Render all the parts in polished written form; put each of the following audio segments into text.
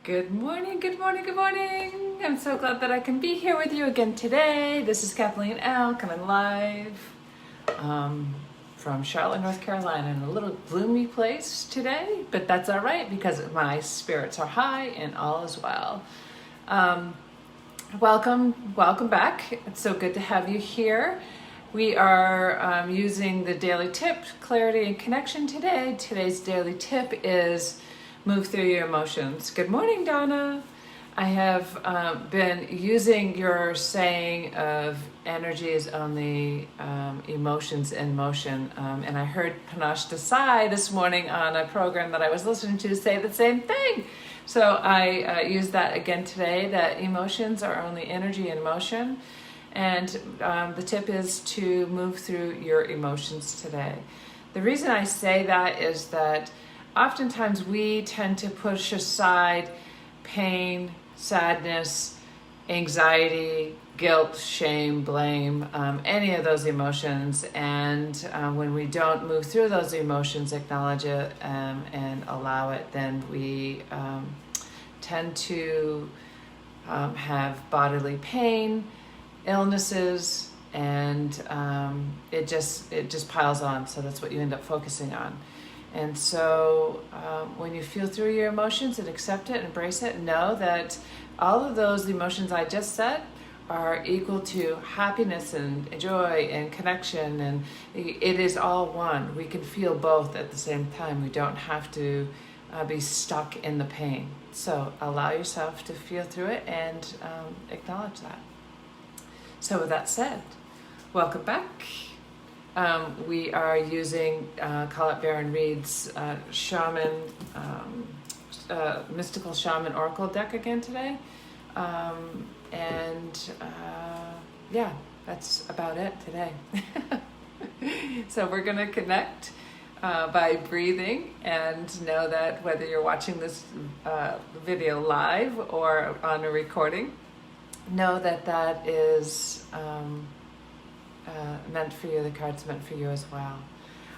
Good morning, good morning, good morning. I'm so glad that I can be here with you again today. This is Cathleen L. coming live from Charlotte, North Carolina, in a little gloomy place today, but that's all right because my spirits are high and all is well. Welcome back. It's so good to have you here. We are using the daily tip, clarity and connection today. Today's daily tip is move through your emotions. Good morning, Donna. I have been using your saying of energy is only emotions in motion. And I heard Panache Desai this morning on a program that I was listening to say the same thing. So I used that again today, that emotions are only energy in motion. And the tip is to move through your emotions today. The reason I say that is that oftentimes we tend to push aside pain, sadness, anxiety, guilt, shame, blame, any of those emotions. And when we don't move through those emotions, acknowledge it and allow it, then we tend to have bodily pain, illnesses, and it just piles on. So that's what you end up focusing on. And so when you feel through your emotions and accept it, embrace it, know that all of those emotions I just said are equal to happiness and joy and connection, and it is all one. We can feel both at the same time. We don't have to be stuck in the pain. So allow yourself to feel through it and acknowledge that. So with that said, welcome back. We are using Colette Baron Reed's Mystical Shaman Oracle deck again today. Yeah, that's about it today. So we're going to connect by breathing, and know that whether you're watching this video live or on a recording, know that that is meant for you. The card's meant for you as well.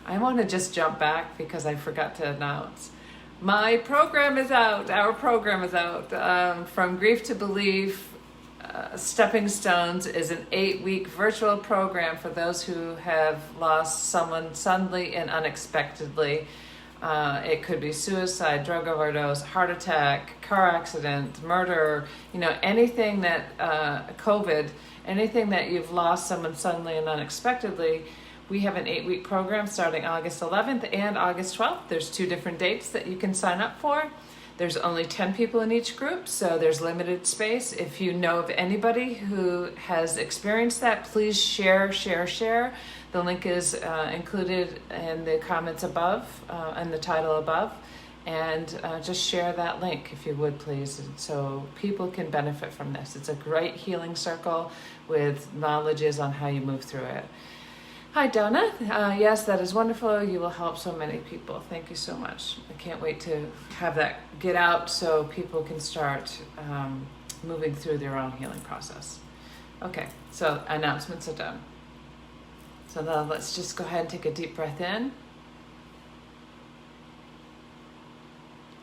I want to just jump back because I forgot to announce. My program is out. Our program is out. From Grief to Belief, Stepping Stones is an 8-week virtual program for those who have lost someone suddenly and unexpectedly. It could be suicide, drug overdose, heart attack, car accident, murder, anything that, COVID, anything that you've lost someone suddenly and unexpectedly. We have an 8-week program starting August 11th and August 12th. There's 2 different dates that you can sign up for. There's only 10 people in each group, so there's limited space. If you know of anybody who has experienced that, please share. The link is included in the comments above, and the title above. And just share that link if you would, please, so people can benefit from this. It's a great healing circle with knowledges on how you move through it. Hi, Donna. Yes, that is wonderful. You will help so many people. Thank you so much. I can't wait to have that get out so people can start moving through their own healing process. Okay, so announcements are done. So now let's just go ahead and take a deep breath in.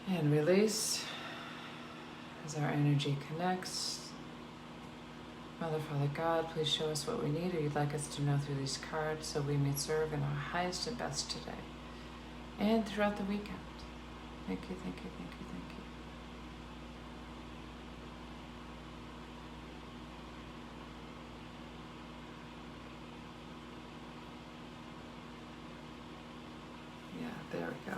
And release as our energy connects. Mother, Father, God, please show us what we need or you'd like us to know through these cards so we may serve in our highest and best today and throughout the weekend. Thank you, thank you, thank you, thank you. Yeah, there we go.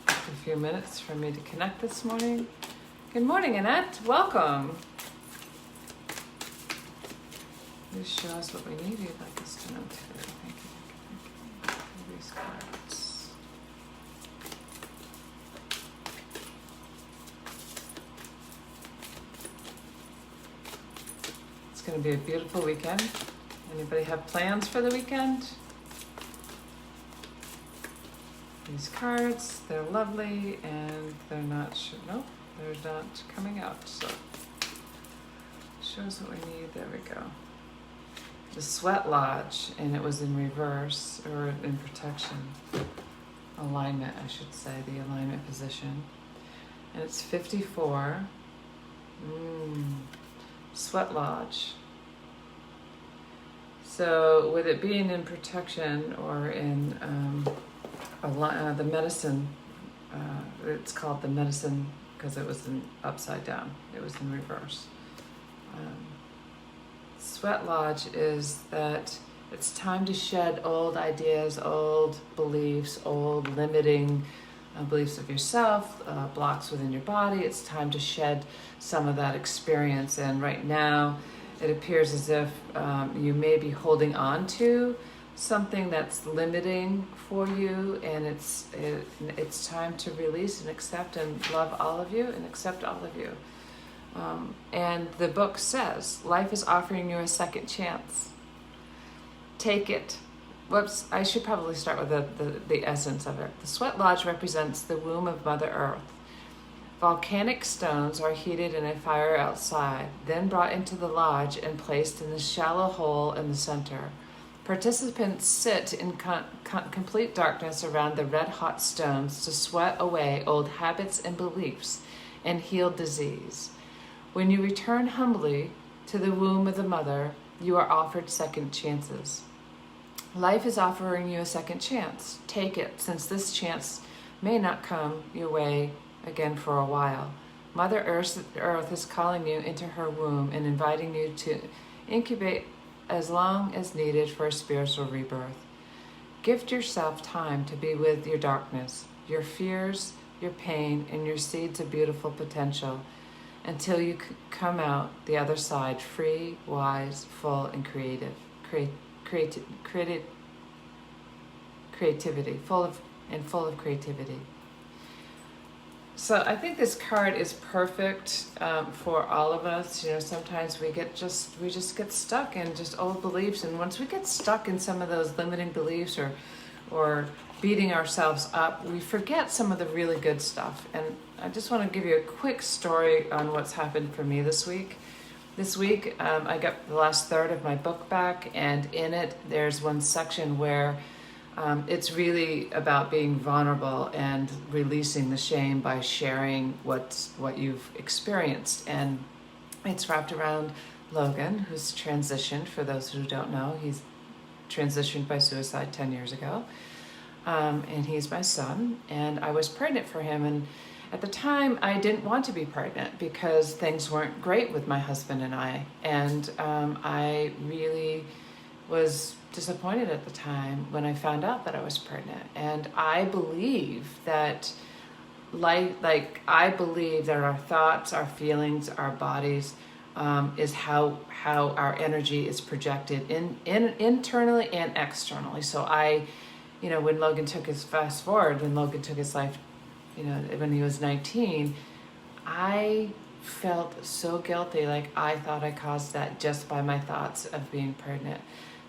A few minutes for me to connect this morning. Good morning, Annette. Welcome. Please show us what we need. You'd like us to know today. Thank you, thank you, thank you. These cards. It's going to be a beautiful weekend. Anybody have plans for the weekend? These cards, they're lovely, and they're not, they're not coming out, so shows what we need. There we go. The Sweat Lodge, and it was in reverse, or in protection. Alignment, I should say, the alignment position. and it's 54. Sweat Lodge. So with it being in protection or in the medicine, it's called the medicine because it was upside down. It was in reverse. Sweat Lodge is that it's time to shed old ideas, old beliefs, old limiting beliefs of yourself, blocks within your body. It's time to shed some of that experience. And right now, it appears as if you may be holding on to something that's limiting for you, and it's time to release and accept and love all of you and accept all of you. And the book says, life is offering you a second chance. Take it. Whoops, I should probably start with the essence of it. The Sweat Lodge represents the womb of Mother Earth. Volcanic stones are heated in a fire outside, then brought into the lodge and placed in the shallow hole in the center. Participants sit in complete darkness around the red-hot stones to sweat away old habits and beliefs and heal disease. When you return humbly to the womb of the mother, you are offered second chances. Life is offering you a second chance. Take it, since this chance may not come your way again for a while. Mother Earth is calling you into her womb and inviting you to incubate as long as needed for a spiritual rebirth. Gift yourself time to be with your darkness, your fears, your pain, and your seeds of beautiful potential until you come out the other side free, wise, full, and creativity, full of creativity. So I think this card is perfect for all of us. You know, sometimes we just get stuck in just old beliefs, and once we get stuck in some of those limiting beliefs or beating ourselves up, we forget some of the really good stuff. And I just want to give you a quick story on what's happened for me this week. This week, I got the last third of my book back, and in it, there's one section where it's really about being vulnerable and releasing the shame by sharing what you've experienced. And it's wrapped around Logan, who's transitioned. For those who don't know, he's transitioned by suicide 10 years ago. And he's my son, and I was pregnant for him. And at the time, I didn't want to be pregnant because things weren't great with my husband and I. And I really was disappointed at the time when I found out that I was pregnant. And I believe that I believe that our thoughts, our feelings, our bodies is how our energy is projected internally and externally. So when Logan took his life, when he was 19, I felt so guilty. Like I thought I caused that just by my thoughts of being pregnant.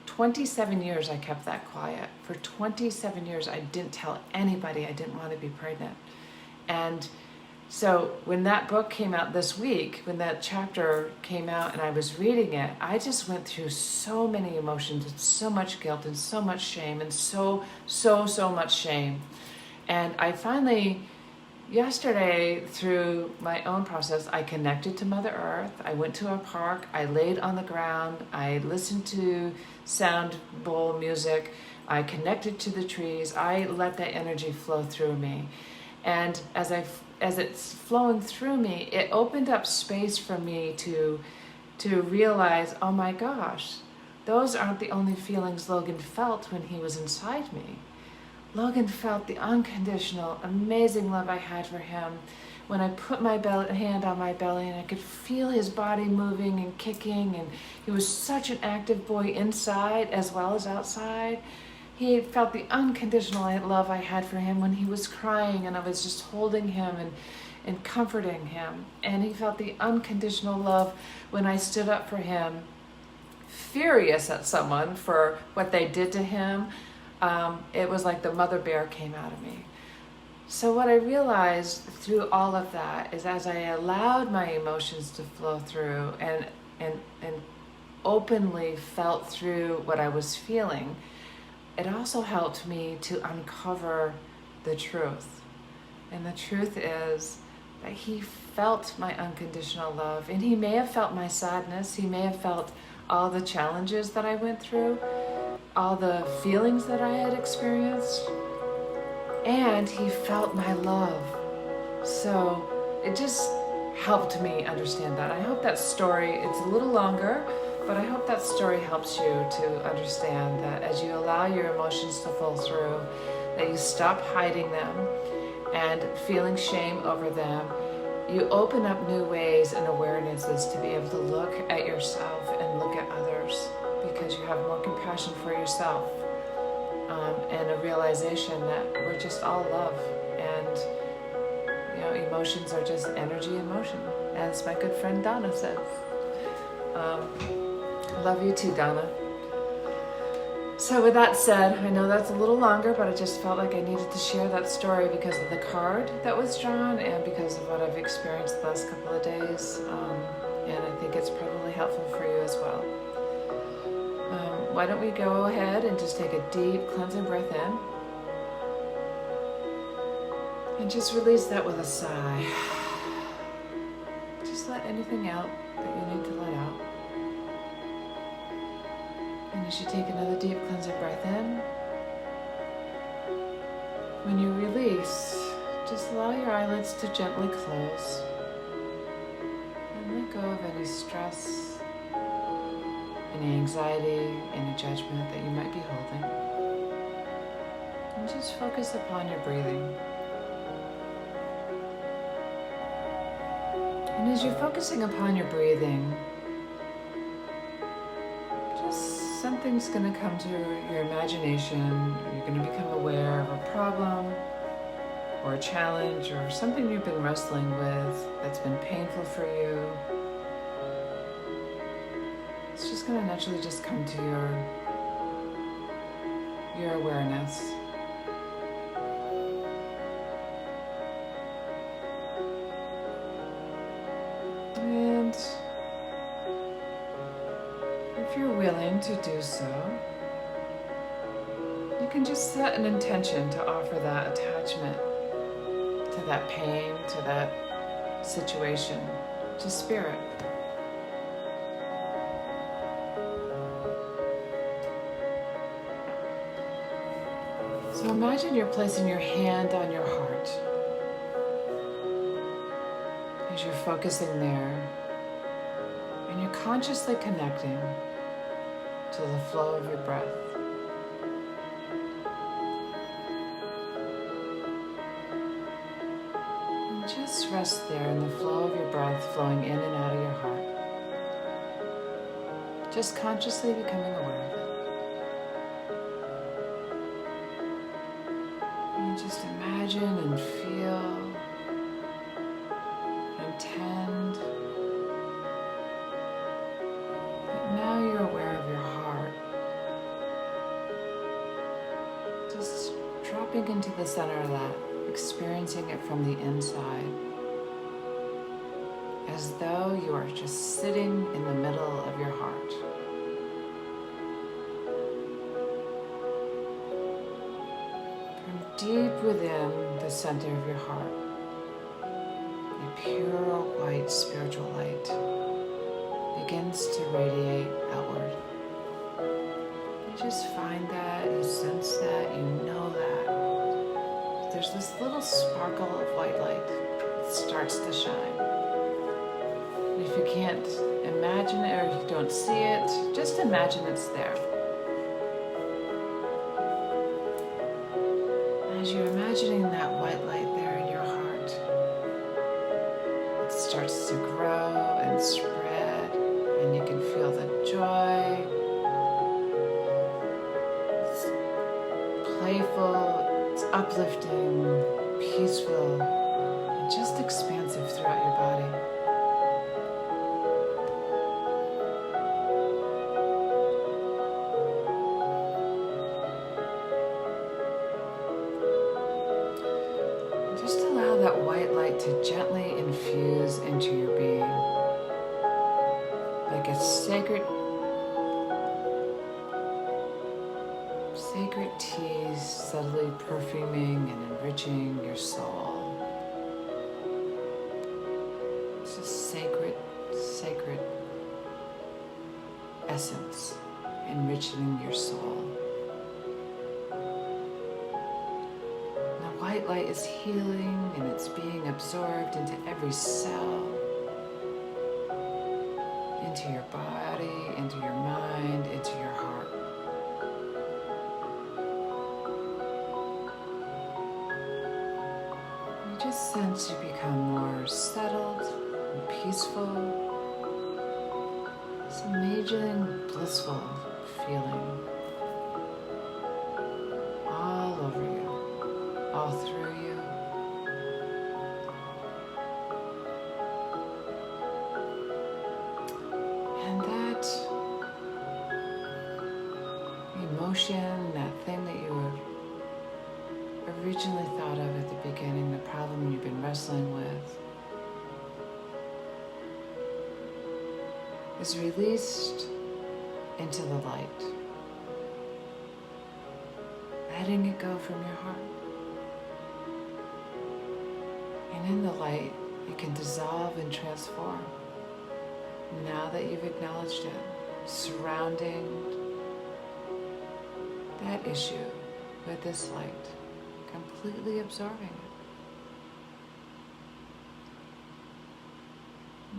27 years I kept that quiet. For 27 years I didn't tell anybody I didn't want to be pregnant. And so when that book came out this week, when that chapter came out and I was reading it, I just went through so many emotions and so much guilt and so much shame and so much shame. And I finally, yesterday, through my own process, I connected to Mother Earth. I went to a park. I laid on the ground. I listened to sound bowl music. I connected to the trees. I let that energy flow through me. And as it's flowing through me, it opened up space for me to realize, oh my gosh, those aren't the only feelings Logan felt when he was inside me. Logan felt the unconditional, amazing love I had for him when I put my hand on my belly and I could feel his body moving and kicking, and he was such an active boy inside as well as outside. He felt the unconditional love I had for him when he was crying and I was just holding him and comforting him. And he felt the unconditional love when I stood up for him, furious at someone for what they did to him. It was like the mother bear came out of me. So what I realized through all of that is as I allowed my emotions to flow through and openly felt through what I was feeling, it also helped me to uncover the truth. And the truth is that he felt my unconditional love, and he may have felt my sadness. He may have felt all the challenges that I went through, all the feelings that I had experienced, and he felt my love. So it just helped me understand that. I hope that story, it's a little longer, but I hope that story helps you to understand that as you allow your emotions to flow through, that you stop hiding them and feeling shame over them. You open up new ways and awarenesses to be able to look at yourself and look at others, because you have more compassion for yourself, and a realization that we're just all love, and emotions are just energy in motion, as my good friend Donna says. Love you too, Donna. So with that said, I know that's a little longer, but I just felt like I needed to share that story because of the card that was drawn and because of what I've experienced the last couple of days. And I think it's probably helpful for you as well. Why don't we go ahead and just take a deep cleansing breath in. And just release that with a sigh. Just let anything out that you need to let out. And as you take another deep cleansing breath in, when you release, just allow your eyelids to gently close. And let go of any stress, any anxiety, any judgment that you might be holding. And just focus upon your breathing. And as you're focusing upon your breathing, just something's going to come to your imagination. You're going to become aware of a problem or a challenge or something you've been wrestling with that's been painful for you. It's just going to naturally just come to your awareness. And if you're willing to do so, you can just set an intention to offer that attachment to that pain, to that situation, to spirit. So imagine you're placing your hand on your heart. As you're focusing there, and you're consciously connecting to the flow of your breath. And just rest there in the flow of your breath flowing in and out of your heart. Just consciously becoming aware of it. And just imagine and feel and tend that now you're aware of your heart. Just dropping into the center of that, experiencing it from the inside, as though you are just sitting in the middle of your heart. From deep within the center of your heart, a pure white spiritual light begins to radiate outward. You just find that, you sense that, you know that. There's this little sparkle of white light that starts to shine. And if you can't imagine it or you don't see it, just imagine it's there. As you're imagining that white light there in your heart, it starts to grow and spread, and you can feel the joy. It's playful, it's uplifting, peaceful, and just expansive throughout your body. Just allow that white light to gently infuse into your being, like a sacred tea subtly perfuming and enriching your soul. It's a sacred, sacred essence enriching your soul. The white light is healing and it's being absorbed into every cell, into your body, into your mind, into your heart. You just sense you become more settled and peaceful. It's an amazing, blissful feeling all over you, all through you. And that emotion, that thing that you were originally thought of at the beginning, the problem you've been wrestling with, is released into the light, letting it go from your heart. And in the light, it can dissolve and transform. Now that you've acknowledged it, surrounding that issue with this light, completely absorbing it.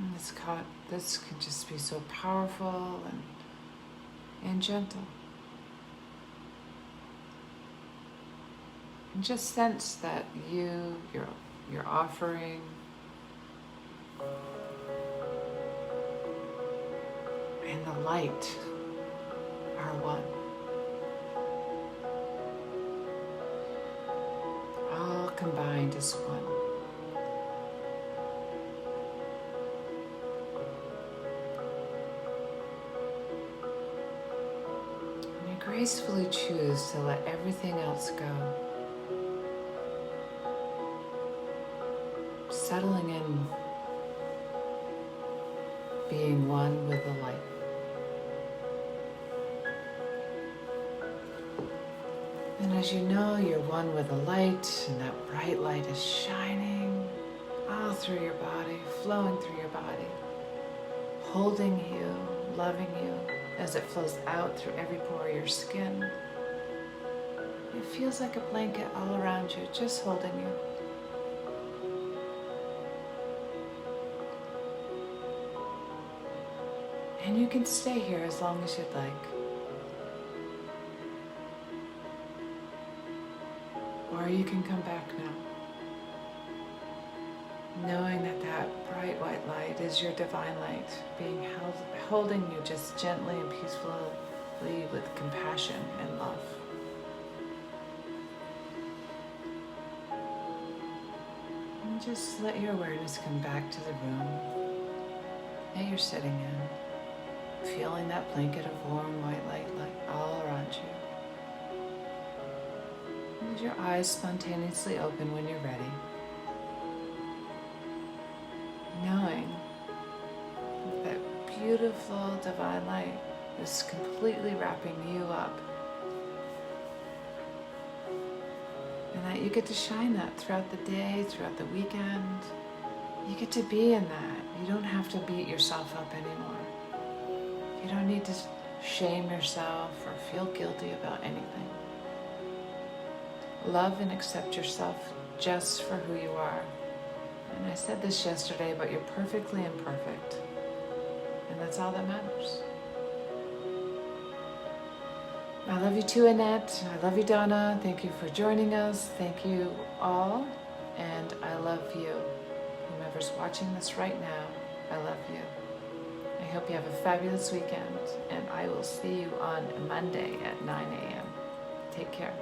And this can just be so powerful and gentle. And just sense that your offering and the light are one. All combined as one. And you gracefully choose to let everything else go. Settling in, being one with the light. And as you know, you're one with the light, and that bright light is shining all through your body, flowing through your body, holding you, loving you as it flows out through every pore of your skin. It feels like a blanket all around you, just holding you. And you can stay here as long as you'd like. Or you can come back now, knowing that that bright white light is your divine light, being holding you just gently and peacefully with compassion and love. And just let your awareness come back to the room that you're sitting in, feeling that blanket of warm white light all around you. And your eyes spontaneously open when you're ready, knowing that beautiful divine light is completely wrapping you up, and that you get to shine that throughout the day, throughout the weekend. You get to be in that. You don't have to beat yourself up anymore. You don't need to shame yourself or feel guilty about anything. Love and accept yourself just for who you are. And I said this yesterday, but you're perfectly imperfect. And that's all that matters. I love you too, Annette. I love you, Donna. Thank you for joining us. Thank you all. And I love you. Whomever's watching this right now, I love you. I hope you have a fabulous weekend. And I will see you on Monday at 9 a.m. Take care.